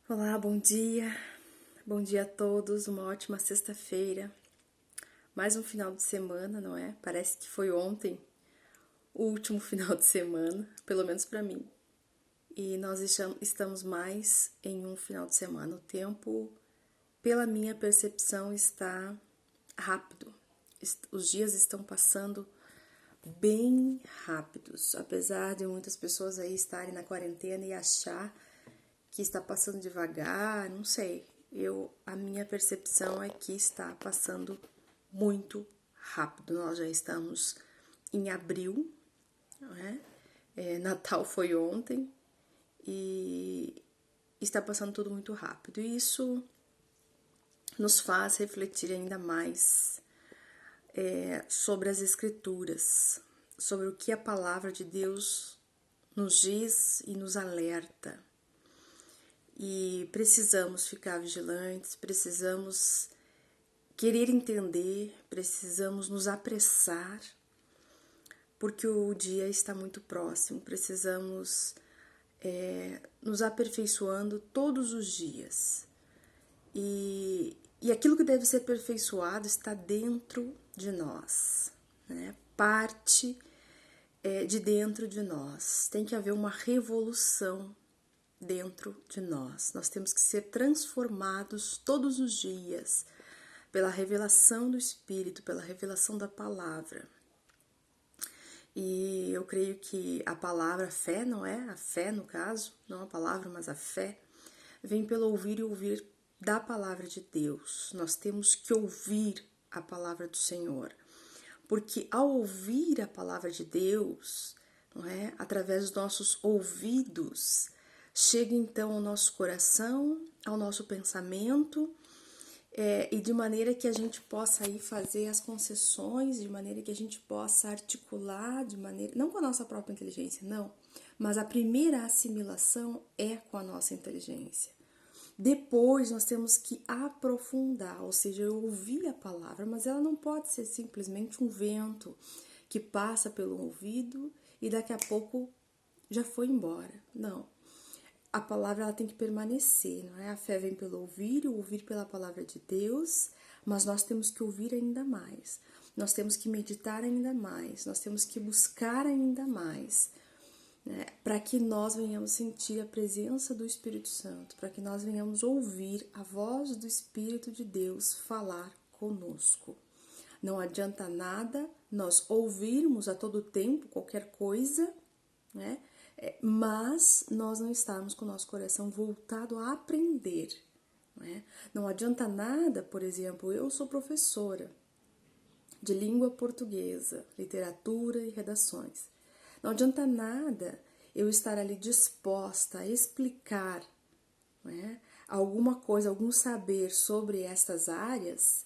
Olá, bom dia a todos, uma ótima sexta-feira, mais um final de semana, não é? Parece que foi ontem o último final de semana, pelo menos para mim, e nós estamos mais em um final de semana. O tempo, pela minha percepção, está rápido, os dias estão passando bem rápidos, apesar de muitas pessoas aí estarem na quarentena e achar que está passando devagar, não sei. A minha percepção é que está passando muito rápido. Nós já estamos em abril, não é? Natal foi ontem e está passando tudo muito rápido. E isso nos faz refletir ainda mais sobre as Escrituras, sobre o que a palavra de Deus nos diz e nos alerta. E precisamos ficar vigilantes, precisamos querer entender, precisamos nos apressar, porque o dia está muito próximo, precisamos nos aperfeiçoando todos os dias. E aquilo que deve ser aperfeiçoado está dentro de nós, né? Parte de dentro de nós. Tem que haver uma revolução dentro de nós. Nós temos que ser transformados todos os dias pela revelação do Espírito, pela revelação da palavra. E eu creio que a palavra fé, não é? A fé, no caso, não a palavra, mas a fé, vem pelo ouvir e ouvir da palavra de Deus. Nós temos que ouvir a palavra do Senhor. Porque ao ouvir a palavra de Deus, não é? Através dos nossos ouvidos, chega então ao nosso coração, ao nosso pensamento, e de maneira que a gente possa aí fazer as concessões, de maneira que a gente possa articular, de maneira, não com a nossa própria inteligência, não, mas a primeira assimilação é com a nossa inteligência. Depois nós temos que aprofundar, ou seja, eu ouvi a palavra, mas ela não pode ser simplesmente um vento que passa pelo ouvido e daqui a pouco já foi embora. Não. A palavra ela tem que permanecer, não é? A fé vem pelo ouvir, o ouvir pela palavra de Deus, mas nós temos que ouvir ainda mais, nós temos que meditar ainda mais, nós temos que buscar ainda mais, né? Para que nós venhamos sentir a presença do Espírito Santo, para que nós venhamos ouvir a voz do Espírito de Deus falar conosco. Não adianta nada nós ouvirmos a todo tempo qualquer coisa, né? Mas nós não estarmos com o nosso coração voltado a aprender. Não adianta nada, por exemplo, eu sou professora de língua portuguesa, literatura e redações. Não adianta nada eu estar ali disposta a explicar alguma coisa, algum saber sobre estas áreas,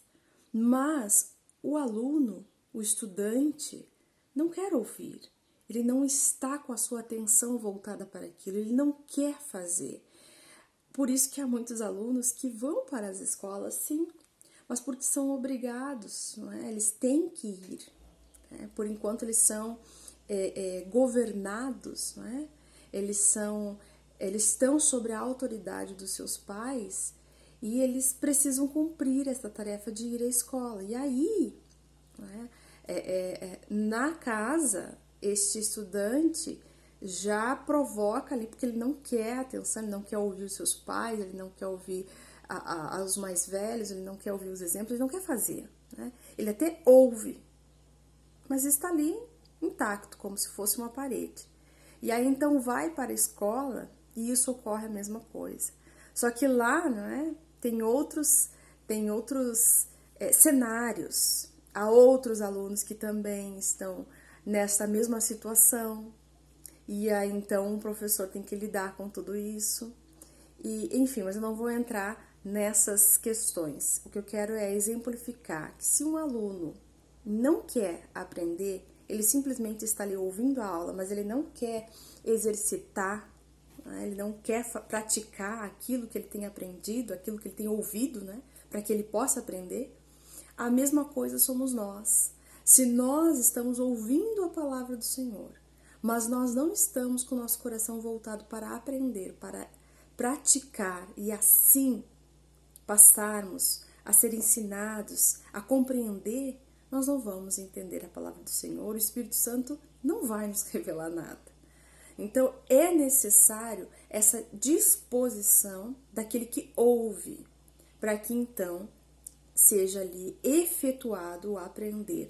mas o aluno, o estudante, não quer ouvir. Ele não está com a sua atenção voltada para aquilo, ele não quer fazer. Por isso que há muitos alunos que vão para as escolas, sim, mas porque são obrigados, não é? Eles têm que ir. Né? Por enquanto eles são governados, não é? Eles estão sobre a autoridade dos seus pais e eles precisam cumprir essa tarefa de ir à escola. E aí, na casa, este estudante já provoca ali, porque ele não quer atenção, ele não quer ouvir os seus pais, ele não quer ouvir os mais velhos, ele não quer ouvir os exemplos, ele não quer fazer. Né? Ele até ouve, mas está ali intacto, como se fosse uma parede. E aí então vai para a escola e isso ocorre a mesma coisa. Só que lá, não é? Tem outros cenários. Há outros alunos que também estão nesta mesma situação. E aí então o professor tem que lidar com tudo isso. E, enfim, mas eu não vou entrar nessas questões. O que eu quero é exemplificar que se um aluno não quer aprender, ele simplesmente está ali ouvindo a aula, mas ele não quer exercitar, né? Ele não quer praticar aquilo que ele tem aprendido, aquilo que ele tem ouvido, né? Para que ele possa aprender. A mesma coisa somos nós. Se nós estamos ouvindo a palavra do Senhor, mas nós não estamos com o nosso coração voltado para aprender, praticar e assim passarmos a ser ensinados, a compreender, nós não vamos entender a palavra do Senhor, o Espírito Santo não vai nos revelar nada. Então, é necessário essa disposição daquele que ouve, para que então seja ali efetuado o aprender,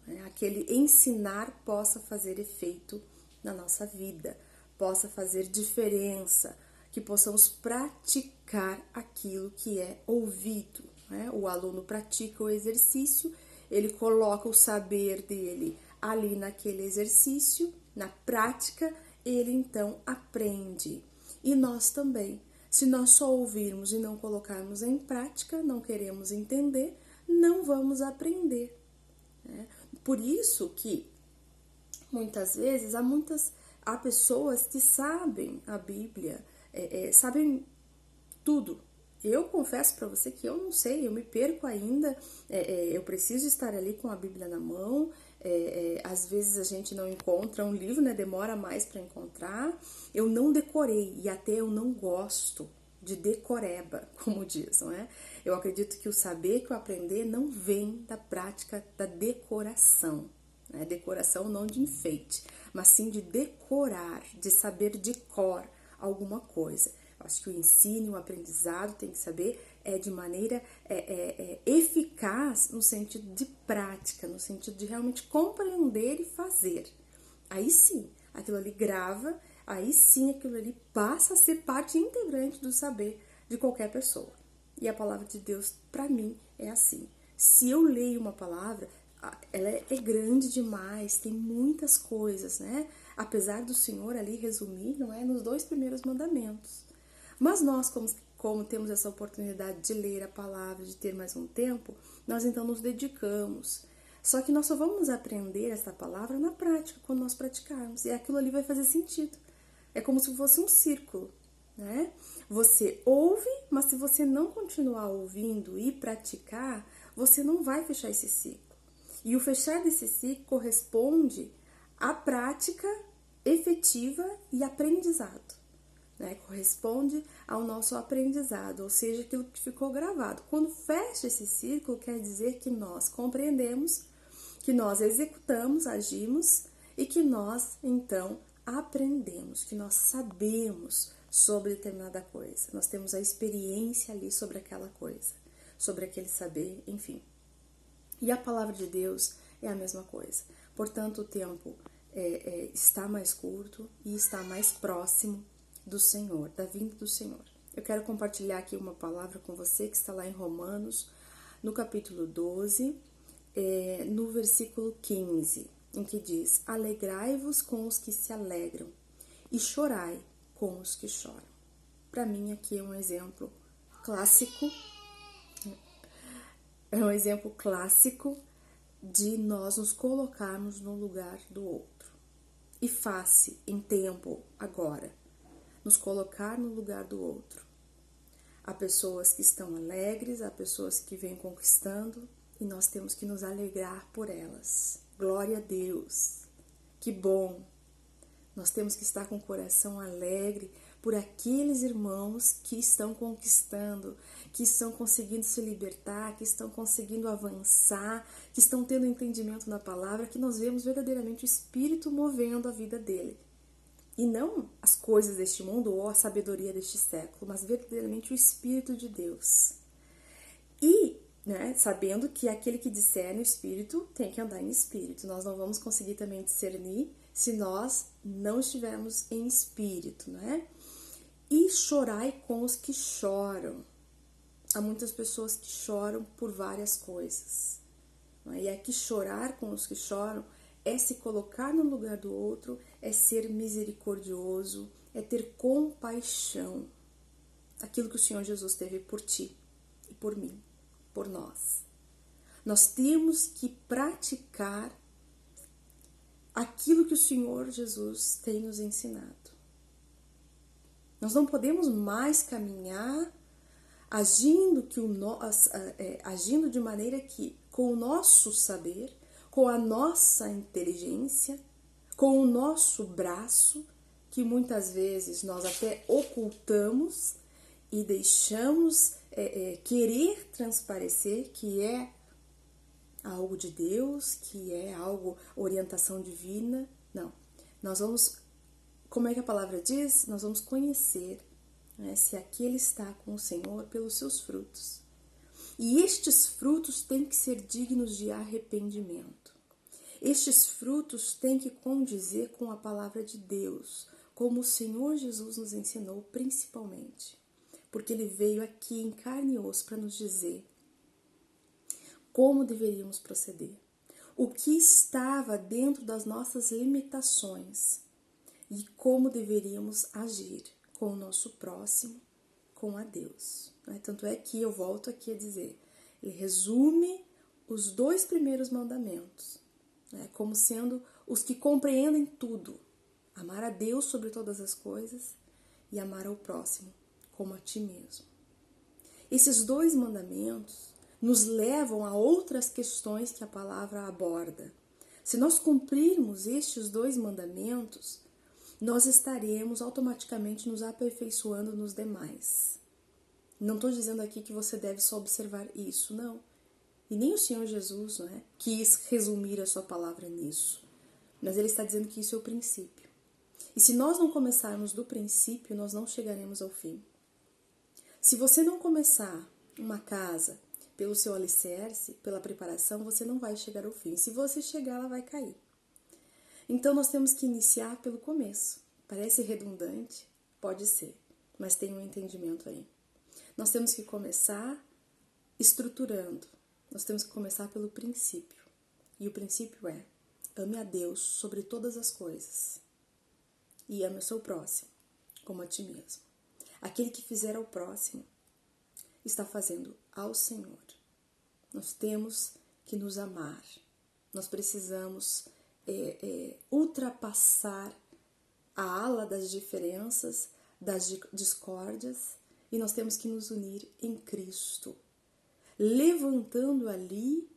né? Aquele ensinar possa fazer efeito na nossa vida, possa fazer diferença, que possamos praticar aquilo que é ouvido, né? O aluno pratica o exercício, ele coloca o saber dele ali naquele exercício, na prática, ele então aprende. E nós também, se nós só ouvirmos e não colocarmos em prática, não queremos entender, não vamos aprender, né? Por isso que muitas vezes há pessoas que sabem a Bíblia, sabem tudo. Eu confesso para você que eu não sei, eu me perco ainda, eu preciso estar ali com a Bíblia na mão, às vezes a gente não encontra um livro, né, demora mais para encontrar, eu não decorei e até eu não gosto de decoreba, como diz, não é? Eu acredito que o saber, que o aprender não vem da prática da decoração, né? Decoração não de enfeite, mas sim de decorar, de saber de cor alguma coisa. Acho que o ensino, o aprendizado tem que saber de maneira eficaz no sentido de prática, no sentido de realmente compreender e fazer. Aí sim, aquilo ali grava, aí sim aquilo ali passa a ser parte integrante do saber de qualquer pessoa. E a palavra de Deus, para mim, é assim. Se eu leio uma palavra, ela é grande demais, tem muitas coisas, né? Apesar do Senhor ali resumir, não é, nos 2 primeiros mandamentos. Mas nós, como temos essa oportunidade de ler a palavra, de ter mais um tempo, nós então nos dedicamos. Só que nós só vamos aprender essa palavra na prática, quando nós praticarmos. E aquilo ali vai fazer sentido. É como se fosse um círculo, né? Você ouve, mas se você não continuar ouvindo e praticar, você não vai fechar esse ciclo. E o fechar desse ciclo corresponde à prática efetiva e aprendizado. Né, corresponde ao nosso aprendizado, ou seja, aquilo que ficou gravado. Quando fecha esse círculo, quer dizer que nós compreendemos, que nós executamos, agimos e que nós, então, aprendemos, que nós sabemos sobre determinada coisa. Nós temos a experiência ali sobre aquela coisa, sobre aquele saber, enfim. E a palavra de Deus é a mesma coisa. Portanto, o tempo está mais curto e está mais próximo do Senhor, da vinda do Senhor. Eu quero compartilhar aqui uma palavra com você que está lá em Romanos, no capítulo 12, no versículo 15, em que diz: alegrai-vos com os que se alegram e chorai com os que choram. Para mim aqui é um exemplo clássico, de nós nos colocarmos no lugar do outro. E face, em tempo, agora, nos colocar no lugar do outro. Há pessoas que estão alegres, há pessoas que vêm conquistando e nós temos que nos alegrar por elas. Glória a Deus! Que bom! Nós temos que estar com o coração alegre por aqueles irmãos que estão conquistando, que estão conseguindo se libertar, que estão conseguindo avançar, que estão tendo entendimento na palavra, que nós vemos verdadeiramente o Espírito movendo a vida dele. E não as coisas deste mundo ou a sabedoria deste século, mas verdadeiramente o Espírito de Deus. E, né, sabendo que aquele que discerne o Espírito tem que andar em Espírito. Nós não vamos conseguir também discernir se nós não estivermos em Espírito, né? E chorai com os que choram. Há muitas pessoas que choram por várias coisas. E aqui chorar com os que choram é se colocar no lugar do outro, é ser misericordioso, é ter compaixão. Aquilo que o Senhor Jesus teve por ti e por mim, por nós. Nós temos que praticar aquilo que o Senhor Jesus tem nos ensinado. Nós não podemos mais caminhar agindo de maneira que, com o nosso saber, com a nossa inteligência, com o nosso braço, que muitas vezes nós até ocultamos e deixamos querer transparecer que é algo de Deus, que é algo, orientação divina. Não, nós vamos, como é que a palavra diz? Nós vamos conhecer, né, se aquele está com o Senhor pelos seus frutos. E estes frutos têm que ser dignos de arrependimento. Estes frutos têm que condizer com a palavra de Deus, como o Senhor Jesus nos ensinou principalmente. Porque Ele veio aqui em carne e osso para nos dizer como deveríamos proceder. O que estava dentro das nossas limitações e como deveríamos agir com o nosso próximo, com a Deus. Tanto é que eu volto aqui a dizer, ele resume os 2 primeiros mandamentos, como sendo os que compreendem tudo. Amar a Deus sobre todas as coisas e amar ao próximo como a ti mesmo. Esses 2 mandamentos nos levam a outras questões que a palavra aborda. Se nós cumprirmos estes 2 mandamentos, nós estaremos automaticamente nos aperfeiçoando nos demais. Não estou dizendo aqui que você deve só observar isso, não. E nem o Senhor Jesus, quis resumir a sua palavra nisso. Mas Ele está dizendo que isso é o princípio. E se nós não começarmos do princípio, nós não chegaremos ao fim. Se você não começar uma casa pelo seu alicerce, pela preparação, você não vai chegar ao fim. Se você chegar, ela vai cair. Então, nós temos que iniciar pelo começo. Parece redundante? Pode ser, mas tem um entendimento aí. Nós temos que começar estruturando. Nós temos que começar pelo princípio. E o princípio é: ame a Deus sobre todas as coisas. E ame o seu próximo, como a ti mesmo. Aquele que fizer ao próximo está fazendo ao Senhor. Nós temos que nos amar. Nós precisamos ultrapassar a ala das diferenças, das discórdias, e nós temos que nos unir em Cristo, levantando ali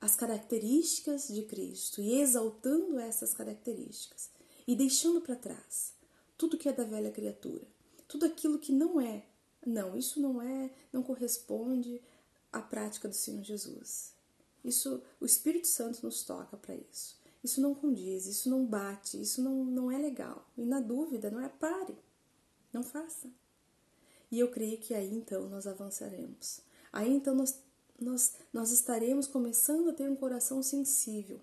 as características de Cristo e exaltando essas características e deixando para trás tudo que é da velha criatura, tudo aquilo que não é. Não, isso não corresponde à prática do Senhor Jesus. Isso, o Espírito Santo nos toca para isso. Isso não condiz, isso não bate, isso não é legal. E na dúvida, pare, não faça. E eu creio que aí então nós avançaremos. Aí então nós estaremos começando a ter um coração sensível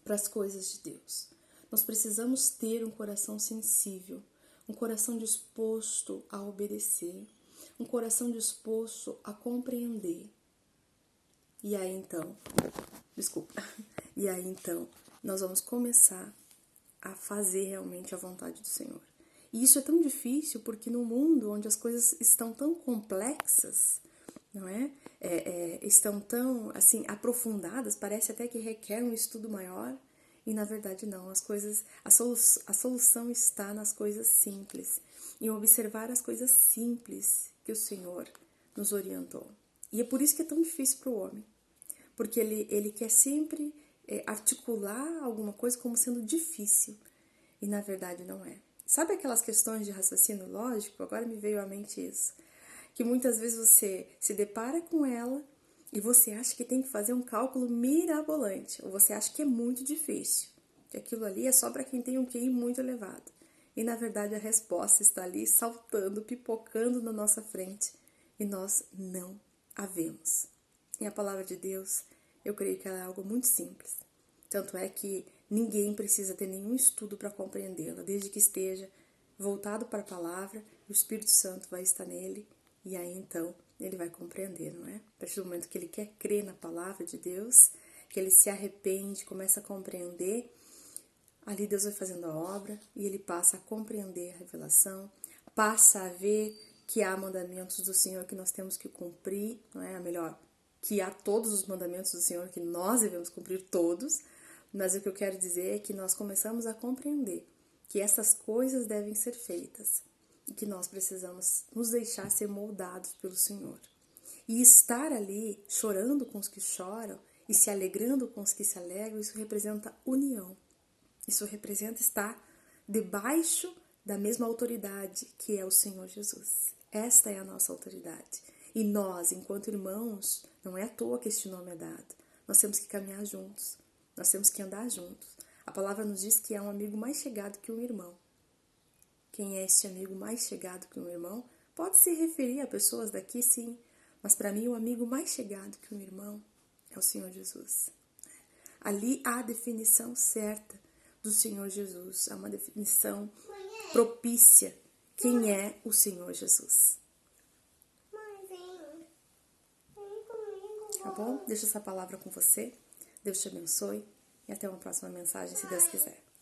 para as coisas de Deus. Nós precisamos ter um coração sensível, um coração disposto a obedecer, um coração disposto a compreender. E aí então, nós vamos começar a fazer realmente a vontade do Senhor. E isso é tão difícil porque no mundo onde as coisas estão tão complexas, não é? Estão tão assim aprofundadas, parece até que requer um estudo maior. E na verdade não, a solução está nas coisas simples, em observar as coisas simples que o Senhor nos orientou. E é por isso que é tão difícil para o homem, porque ele quer sempre articular alguma coisa como sendo difícil, e na verdade não é. Sabe aquelas questões de raciocínio lógico? Agora me veio à mente isso, que muitas vezes você se depara com ela e você acha que tem que fazer um cálculo mirabolante, ou você acha que é muito difícil, que aquilo ali é só para quem tem um QI muito elevado. E na verdade a resposta está ali saltando, pipocando na nossa frente, e nós não a vemos. E a palavra de Deus, eu creio que ela é algo muito simples. Tanto é que ninguém precisa ter nenhum estudo para compreendê-la, desde que esteja voltado para a palavra, o Espírito Santo vai estar nele, e aí então ele vai compreender, não é? A partir do momento que ele quer crer na palavra de Deus, que ele se arrepende, começa a compreender, ali Deus vai fazendo a obra e ele passa a compreender a revelação, passa a ver que há mandamentos do Senhor que nós temos que cumprir, não é? Melhor, que há todos os mandamentos do Senhor que nós devemos cumprir todos, mas o que eu quero dizer é que nós começamos a compreender que essas coisas devem ser feitas e que nós precisamos nos deixar ser moldados pelo Senhor. E estar ali chorando com os que choram e se alegrando com os que se alegram, isso representa união. Isso representa estar debaixo da mesma autoridade que é o Senhor Jesus. Esta é a nossa autoridade. E nós, enquanto irmãos, não é à toa que este nome é dado. Nós temos que caminhar juntos. Nós temos que andar juntos. A palavra nos diz que é um amigo mais chegado que um irmão. Quem é este amigo mais chegado que um irmão? Pode se referir a pessoas daqui, sim. Mas para mim, o amigo mais chegado que um irmão é o Senhor Jesus. Ali há a definição certa do Senhor Jesus. Há uma definição propícia. Quem é o Senhor Jesus? Tá bom? Deixa essa palavra com você. Deus te abençoe. E até uma próxima mensagem, se Deus quiser.